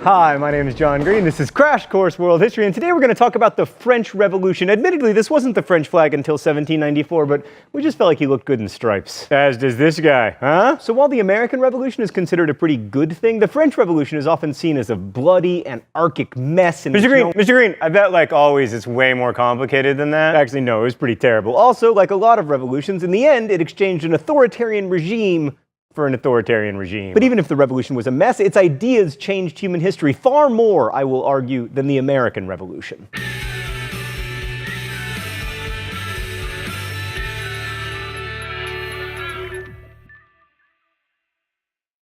Hi, my name is John Green. This is Crash Course World History, and today we're going to talk about the French Revolution. Admittedly, this wasn't the French flag until 1794, but we just felt like he looked good in stripes. As does this guy, huh? So while the American Revolution is considered a pretty good thing, the French Revolution is often seen as a bloody, anarchic mess. And Mr. Green, I bet like always it's way more complicated than that. Actually, no, it was pretty terrible. Also, like a lot of revolutions, in the end, it exchanged an authoritarian regime for an authoritarian regime. But even if the revolution was a mess, its ideas changed human history far more, I will argue, than the American Revolution.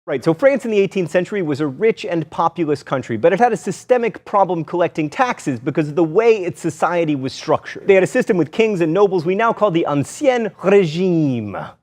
Right, so France in the 18th century was a rich and populous country, but it had a systemic problem collecting taxes because of the way its society was structured. They had a system with kings and nobles we now call the Ancien Régime.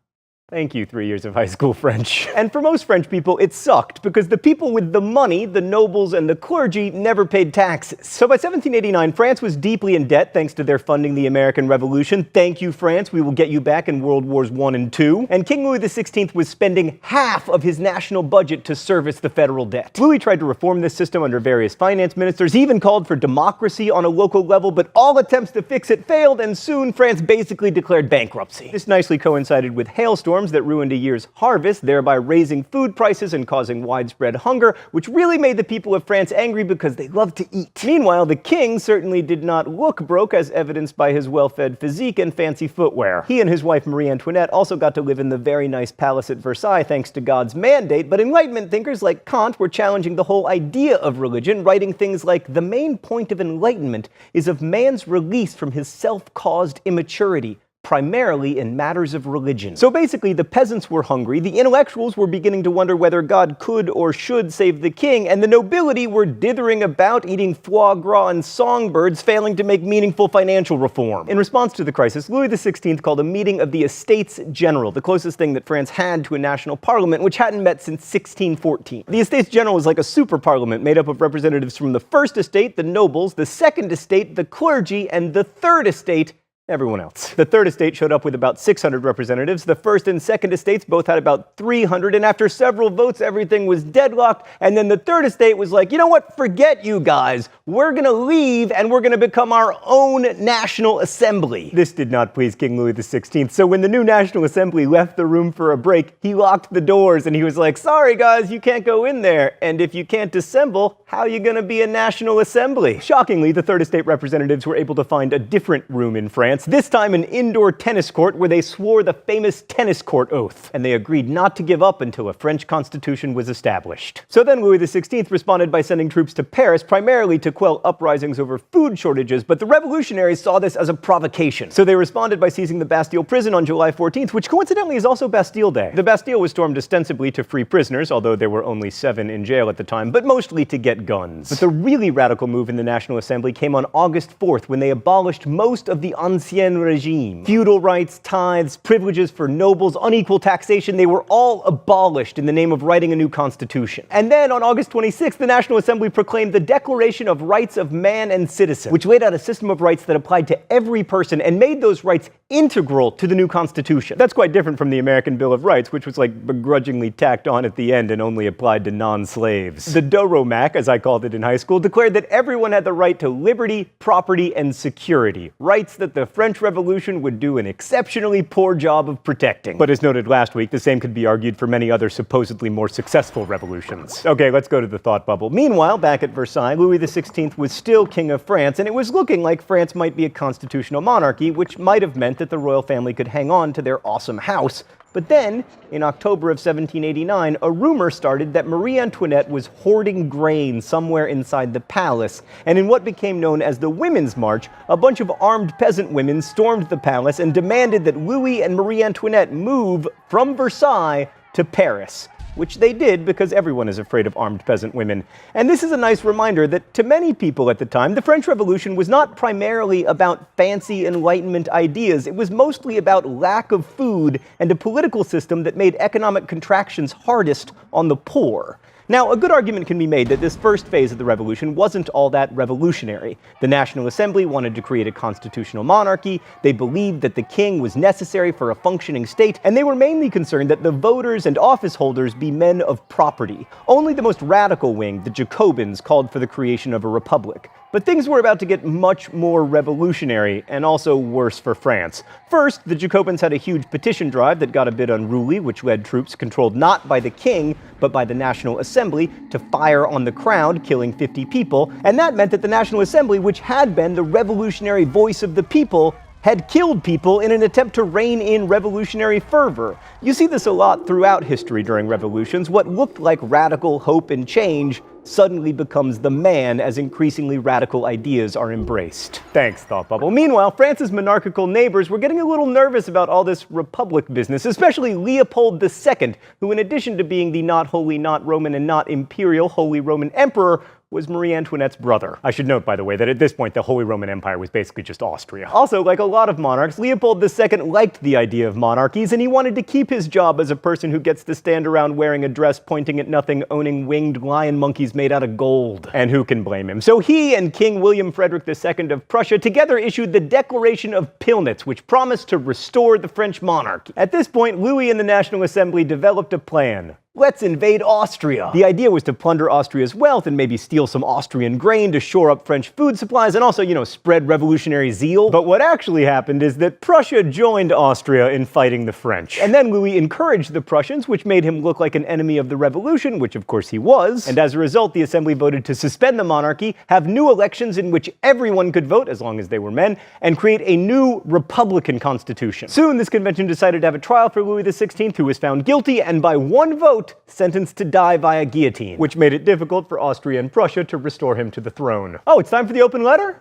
Thank you, 3 years of high school French. And for most French people, it sucked because the people with the money, the nobles and the clergy, never paid taxes. So by 1789, France was deeply in debt thanks to their funding the American Revolution. Thank you, France. We will get you back in World Wars I and II. And King Louis XVI was spending half of his national budget to service the federal debt. Louis tried to reform this system under various finance ministers. He even called for democracy on a local level, but all attempts to fix it failed, and soon France basically declared bankruptcy. This nicely coincided with hailstorms that ruined a year's harvest, thereby raising food prices and causing widespread hunger, which really made the people of France angry because they love to eat. Meanwhile, the king certainly did not look broke, as evidenced by his well-fed physique and fancy footwear. He and his wife Marie Antoinette also got to live in the very nice palace at Versailles thanks to God's mandate, but Enlightenment thinkers like Kant were challenging the whole idea of religion, writing things like, "The main point of enlightenment is of man's release from his self-caused immaturity, primarily in matters of religion." So basically, the peasants were hungry, the intellectuals were beginning to wonder whether God could or should save the king, and the nobility were dithering about eating foie gras and songbirds, failing to make meaningful financial reform. In response to the crisis, Louis XVI called a meeting of the Estates General, the closest thing that France had to a national parliament, which hadn't met since 1614. The Estates General was like a super parliament made up of representatives from the First Estate, the nobles, the Second Estate, the clergy, and the Third Estate, everyone else. The Third Estate showed up with about 600 representatives. The First and Second Estates both had about 300, and after several votes, everything was deadlocked, and then the Third Estate was like, you know what, forget you guys. We're gonna leave, and we're gonna become our own National Assembly. This did not please King Louis XVI, so when the new National Assembly left the room for a break, he locked the doors, and he was like, sorry guys, you can't go in there, and if you can't assemble, how are you gonna be a National Assembly? Shockingly, the Third Estate representatives were able to find a different room in France, this time an indoor tennis court where they swore the famous tennis court oath, and they agreed not to give up until a French constitution was established. So then Louis XVI responded by sending troops to Paris, primarily to quell uprisings over food shortages, but the revolutionaries saw this as a provocation. So they responded by seizing the Bastille prison on July 14th, which coincidentally is also Bastille Day. The Bastille was stormed ostensibly to free prisoners, although there were only 7 in jail at the time, but mostly to get guns. But the really radical move in the National Assembly came on August 4th, when they abolished most of the Ancien Regime. Feudal rights, tithes, privileges for nobles, unequal taxation, they were all abolished in the name of writing a new constitution. And then on August 26th, the National Assembly proclaimed the Declaration of Rights of Man and Citizen, which laid out a system of rights that applied to every person and made those rights integral to the new constitution. That's quite different from the American Bill of Rights, which was like begrudgingly tacked on at the end and only applied to non-slaves. The Doromac, as I called it in high school, declared that everyone had the right to liberty, property, and security, rights that the French Revolution would do an exceptionally poor job of protecting. But as noted last week, the same could be argued for many other supposedly more successful revolutions. Okay, let's go to the thought bubble. Meanwhile, back at Versailles, Louis XVI was still King of France, and it was looking like France might be a constitutional monarchy, which might have meant that the royal family could hang on to their awesome house. But then, in October of 1789, a rumor started that Marie Antoinette was hoarding grain somewhere inside the palace, and in what became known as the Women's March, a bunch of armed peasant women stormed the palace and demanded that Louis and Marie Antoinette move from Versailles to Paris, which they did because everyone is afraid of armed peasant women. And this is a nice reminder that to many people at the time, the French Revolution was not primarily about fancy Enlightenment ideas. It was mostly about lack of food and a political system that made economic contractions hardest on the poor. Now, a good argument can be made that this first phase of the revolution wasn't all that revolutionary. The National Assembly wanted to create a constitutional monarchy, they believed that the king was necessary for a functioning state, and they were mainly concerned that the voters and office holders be men of property. Only the most radical wing, the Jacobins, called for the creation of a republic. But things were about to get much more revolutionary, and also worse for France. First, the Jacobins had a huge petition drive that got a bit unruly, which led troops controlled not by the king, but by the National Assembly, to fire on the crowd, killing 50 people. And that meant that the National Assembly, which had been the revolutionary voice of the people, had killed people in an attempt to rein in revolutionary fervor. You see this a lot throughout history during revolutions. What looked like radical hope and change suddenly becomes the man as increasingly radical ideas are embraced. Thanks, Thought Bubble. Meanwhile, France's monarchical neighbors were getting a little nervous about all this republic business, especially Leopold II, who, in addition to being the not holy, not Roman, and not imperial Holy Roman Emperor, was Marie Antoinette's brother. I should note, by the way, that at this point the Holy Roman Empire was basically just Austria. Also, like a lot of monarchs, Leopold II liked the idea of monarchies, and he wanted to keep his job as a person who gets to stand around wearing a dress pointing at nothing, owning winged lion monkeys made out of gold. And who can blame him? So he and King William Frederick II of Prussia together issued the Declaration of Pillnitz, which promised to restore the French monarchy. At this point, Louis and the National Assembly developed a plan. Let's invade Austria. The idea was to plunder Austria's wealth and maybe steal some Austrian grain to shore up French food supplies and also, spread revolutionary zeal. But what actually happened is that Prussia joined Austria in fighting the French. And then Louis encouraged the Prussians, which made him look like an enemy of the revolution, which of course he was. And as a result, the assembly voted to suspend the monarchy, have new elections in which everyone could vote, as long as they were men, and create a new republican constitution. Soon, this convention decided to have a trial for Louis XVI, who was found guilty, and by one vote, sentenced to die via guillotine, which made it difficult for Austria and Prussia to restore him to the throne. Oh, it's time for the open letter?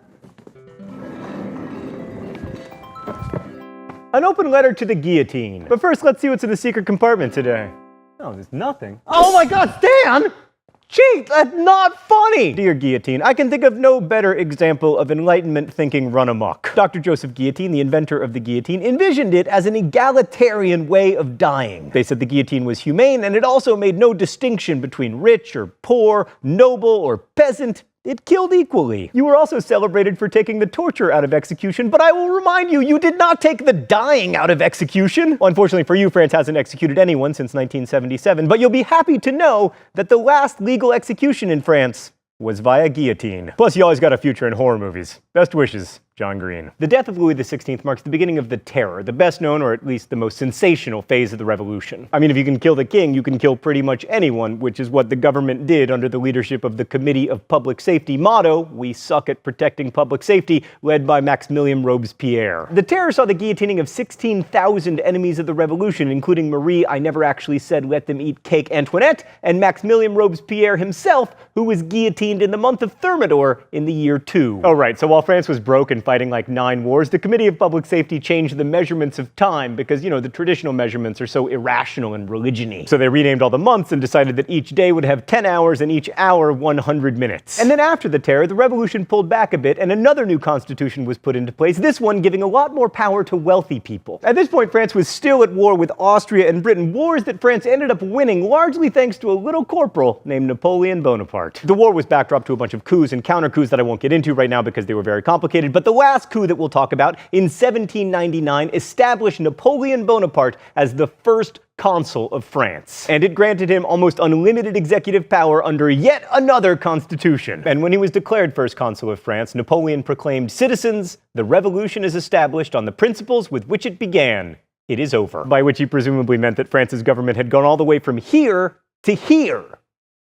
An open letter to the guillotine. But first, let's see what's in the secret compartment today. Oh, there's nothing. Oh my God, Stan! Gee, that's not funny! Dear Guillotine, I can think of no better example of Enlightenment thinking run amok. Dr. Joseph Guillotine, the inventor of the guillotine, envisioned it as an egalitarian way of dying. They said the guillotine was humane, and it also made no distinction between rich or poor, noble or peasant. It killed equally. You were also celebrated for taking the torture out of execution, but I will remind you, you did not take the dying out of execution. Well, unfortunately for you, France hasn't executed anyone since 1977, but you'll be happy to know that the last legal execution in France was via guillotine. Plus, you always got a future in horror movies. Best wishes, John Green. The death of Louis XVI marks the beginning of the Terror, the best known, or at least the most sensational phase of the revolution. I mean, if you can kill the king, you can kill pretty much anyone, which is what the government did under the leadership of the Committee of Public Safety, motto, "We suck at protecting public safety," led by Maximilien Robespierre. The Terror saw the guillotining of 16,000 enemies of the revolution, including Marie, I never actually said let them eat cake, Antoinette, and Maximilien Robespierre himself, who was guillotined in the month of Thermidor in the year 2. Oh right, so while France was broke and fighting like 9 wars, the Committee of Public Safety changed the measurements of time because, the traditional measurements are so irrational and religion-y. So they renamed all the months and decided that each day would have 10 hours and each hour 100 minutes. And then after the Terror, the revolution pulled back a bit and another new constitution was put into place, this one giving a lot more power to wealthy people. At this point, France was still at war with Austria and Britain, wars that France ended up winning largely thanks to a little corporal named Napoleon Bonaparte. The war was backdrop to a bunch of coups and counter-coups that I won't get into right now because they were very complicated, but the last coup that we'll talk about in 1799 established Napoleon Bonaparte as the first consul of France. And it granted him almost unlimited executive power under yet another constitution. And when he was declared first consul of France, Napoleon proclaimed, "Citizens, the revolution is established on the principles with which it began. It is over." By which he presumably meant that France's government had gone all the way from here to here.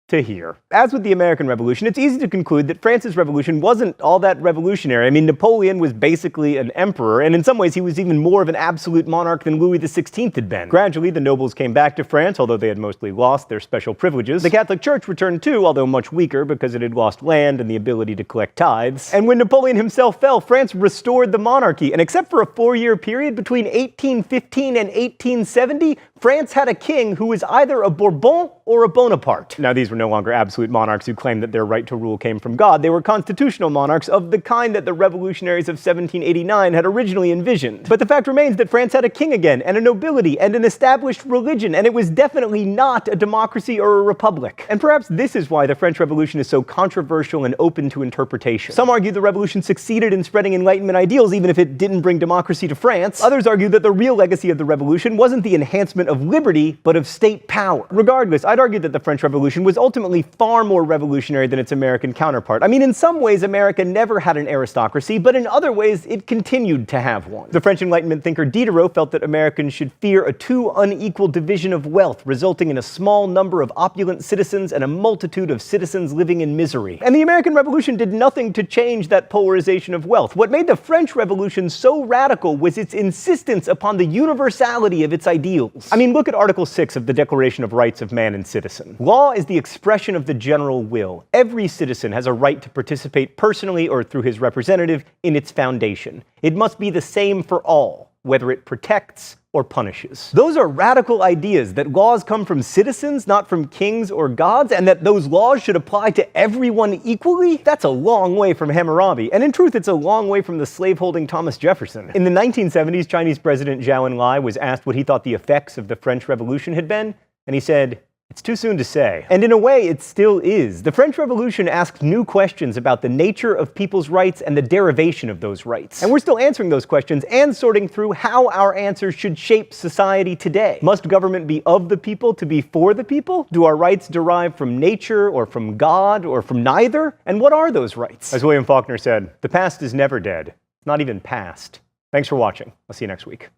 To here. As with the American Revolution, it's easy to conclude that France's revolution wasn't all that revolutionary. I mean, Napoleon was basically an emperor, and in some ways he was even more of an absolute monarch than Louis XVI had been. Gradually, the nobles came back to France, although they had mostly lost their special privileges. The Catholic Church returned too, although much weaker because it had lost land and the ability to collect tithes. And when Napoleon himself fell, France restored the monarchy, and except for a 4-year period between 1815 and 1870, France had a king who was either a Bourbon or a Bonaparte. Now, these were no longer absolute monarchs who claimed that their right to rule came from God. They were constitutional monarchs of the kind that the revolutionaries of 1789 had originally envisioned. But the fact remains that France had a king again, and a nobility, and an established religion, and it was definitely not a democracy or a republic. And perhaps this is why the French Revolution is so controversial and open to interpretation. Some argue the revolution succeeded in spreading Enlightenment ideals, even if it didn't bring democracy to France. Others argue that the real legacy of the revolution wasn't the enhancement of liberty, but of state power. Regardless, I'd argue that the French Revolution was ultimately far more revolutionary than its American counterpart. I mean, in some ways, America never had an aristocracy, but in other ways, it continued to have one. The French Enlightenment thinker Diderot felt that Americans should fear a too unequal division of wealth, resulting in a small number of opulent citizens and a multitude of citizens living in misery. And the American Revolution did nothing to change that polarization of wealth. What made the French Revolution so radical was its insistence upon the universality of its ideals. I mean, look at Article 6 of the Declaration of Rights of Man and Citizen. Law is the expression of the general will. Every citizen has a right to participate personally or through his representative in its foundation. It must be the same for all, whether it protects or punishes. Those are radical ideas, that laws come from citizens, not from kings or gods, and that those laws should apply to everyone equally? That's a long way from Hammurabi, and in truth, it's a long way from the slave-holding Thomas Jefferson. In the 1970s, Chinese President Zhou Enlai was asked what he thought the effects of the French Revolution had been, and he said, "It's too soon to say." And in a way, it still is. The French Revolution asked new questions about the nature of people's rights and the derivation of those rights. And we're still answering those questions and sorting through how our answers should shape society today. Must government be of the people to be for the people? Do our rights derive from nature or from God or from neither? And what are those rights? As William Faulkner said, the past is never dead, not even past. Thanks for watching. I'll see you next week.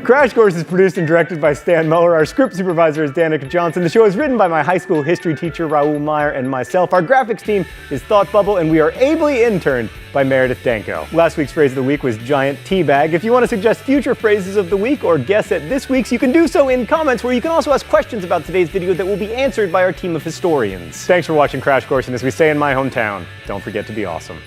Crash Course is produced and directed by Stan Muller. Our script supervisor is Danica Johnson. The show is written by my high school history teacher, Raoul Meyer, and myself. Our graphics team is Thought Bubble, and we are ably interned by Meredith Danko. Last week's phrase of the week was giant teabag. If you want to suggest future phrases of the week or guess at this week's, you can do so in comments, where you can also ask questions about today's video that will be answered by our team of historians. Thanks for watching Crash Course, and as we say in my hometown, don't forget to be awesome.